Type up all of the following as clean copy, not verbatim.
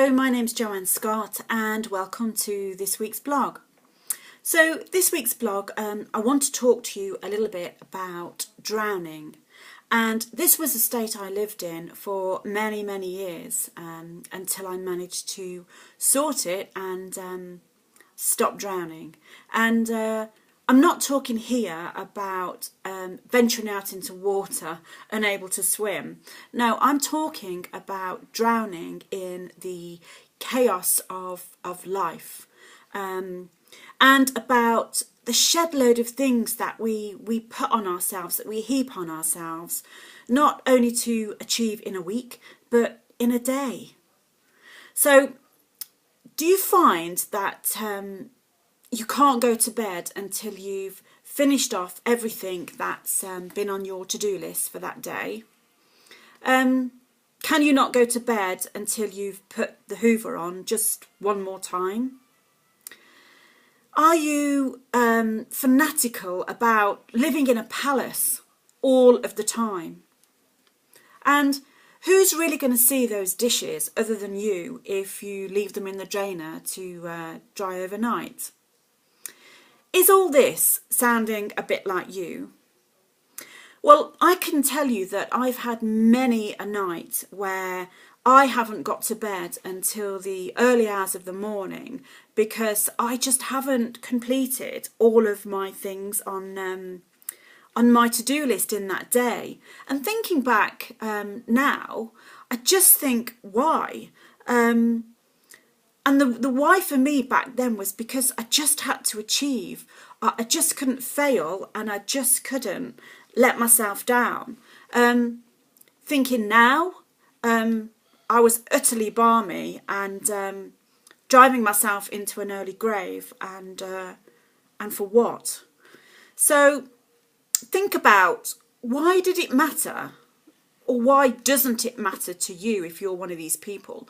Hello, my name's Joanne Scott and welcome to this week's blog. So this week's blog, I want to talk to you a little bit about drowning. And this was a state I lived in for many, many years until I managed to sort it and stop drowning. And I'm not talking here about venturing out into water unable to swim. No, I'm talking about drowning in the chaos of life and about the shed load of things that we put on ourselves, that we heap on ourselves, not only to achieve in a week, but in a day. So do you find that you can't go to bed until you've finished off everything that's been on your to-do list for that day? Can you not go to bed until you've put the Hoover on just one more time? Are you fanatical about living in a palace all of the time? And who's really going to see those dishes other than you if you leave them in the drainer to dry overnight? Is all this sounding a bit like you? Well, I can tell you that I've had many a night where I haven't got to bed until the early hours of the morning because I just haven't completed all of my things on my to-do list in that day. And thinking back now, I just think, why? And the why for me back then was because I just had to achieve. I just couldn't fail and I just couldn't let myself down. Thinking now, I was utterly balmy and driving myself into an early grave and for what? So think about, why did it matter? Or why doesn't it matter to you if you're one of these people?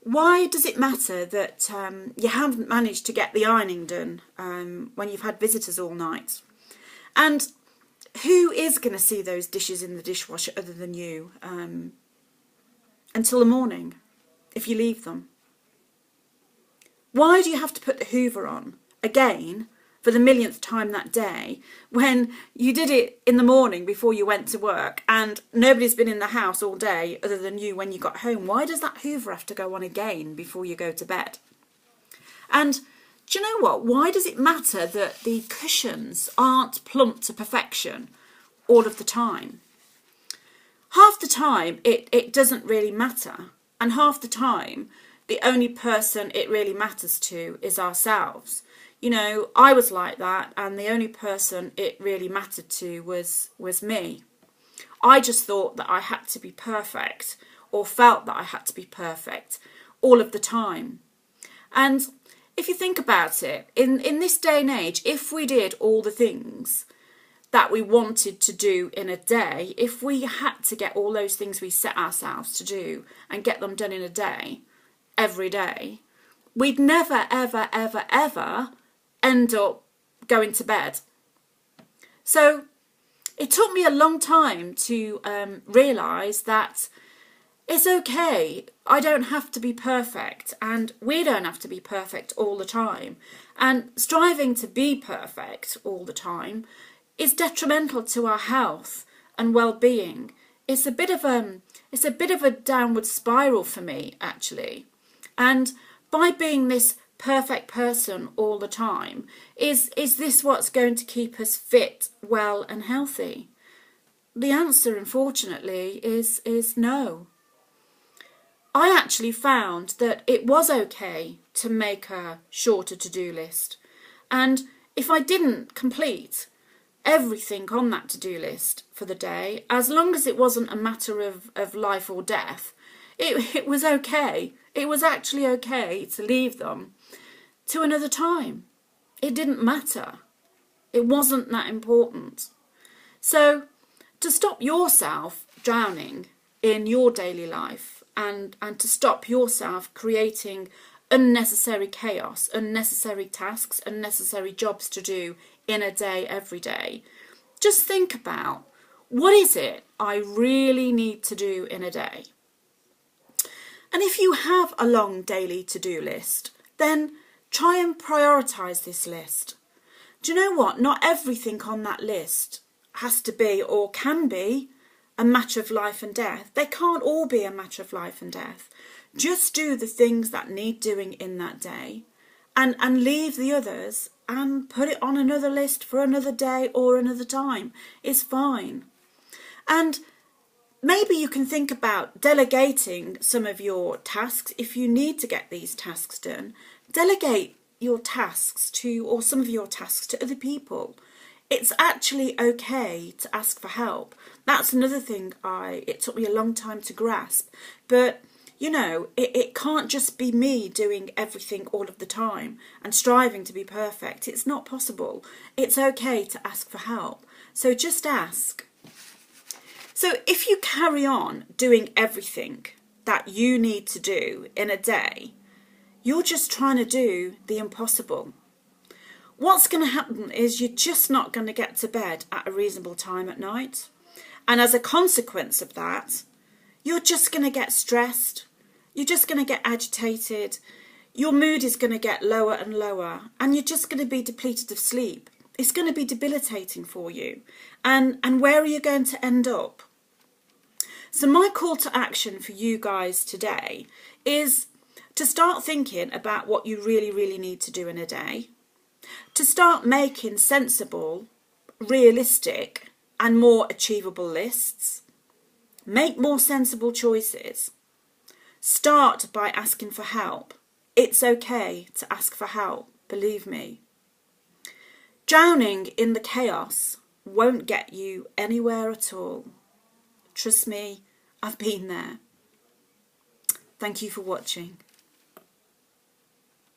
Why does it matter that you haven't managed to get the ironing done when you've had visitors all night? And who is going to see those dishes in the dishwasher other than you until the morning, if you leave them? Why do you have to put the Hoover on again for the millionth time that day when you did it in the morning before you went to work and nobody's been in the house all day other than you when you got home? Why does that Hoover have to go on again before you go to bed? And do you know what? Why does it matter that the cushions aren't plump to perfection all of the time? Half the time it doesn't really matter, and half the time the only person it really matters to is ourselves. You know, I was like that, and the only person it really mattered to was me. I just thought that I had to be perfect, or felt that I had to be perfect all of the time. And if you think about it, in this day and age, if we did all the things that we wanted to do in a day, if we had to get all those things we set ourselves to do and get them done in a day, every day, we'd never, ever, ever, ever end up going to bed. So it took me a long time to realise that it's okay. I don't have to be perfect, and we don't have to be perfect all the time. And striving to be perfect all the time is detrimental to our health and well-being. It's a bit of a downward spiral for me, actually. And by being this perfect person all the time, is this what's going to keep us fit, well and healthy? The answer, unfortunately, is no. I actually found that it was okay to make a shorter to-do list. And if I didn't complete everything on that to-do list for the day, as long as it wasn't a matter of life or death, it was okay. It was actually okay to leave them to another time. It didn't matter. It wasn't that important. So to stop yourself drowning in your daily life and to stop yourself creating unnecessary chaos, unnecessary tasks, unnecessary jobs to do in a day, every day, just think about, what is it I really need to do in a day? And if you have a long daily to-do list, then try and prioritise this list. Do you know what? Not everything on that list has to be or can be a matter of life and death. They can't all be a matter of life and death. Just do the things that need doing in that day and leave the others and put it on another list for another day or another time. It's fine. And maybe you can think about delegating some of your tasks. If you need to get these tasks done, delegate your tasks to, or some of your tasks to other people. It's actually okay to ask for help. That's another thing it took me a long time to grasp. But, you know, it can't just be me doing everything all of the time and striving to be perfect. It's not possible. It's okay to ask for help. So just ask. So if you carry on doing everything that you need to do in a day, you're just trying to do the impossible. What's going to happen is you're just not going to get to bed at a reasonable time at night. And as a consequence of that, you're just going to get stressed. You're just going to get agitated. Your mood is going to get lower and lower. And you're just going to be depleted of sleep. It's going to be debilitating for you. And where are you going to end up? So my call to action for you guys today is to start thinking about what you really, really need to do in a day. To start making sensible, realistic and more achievable lists. Make more sensible choices. Start by asking for help. It's okay to ask for help, believe me. Drowning in the chaos won't get you anywhere at all. Trust me, I've been there. Thank you for watching.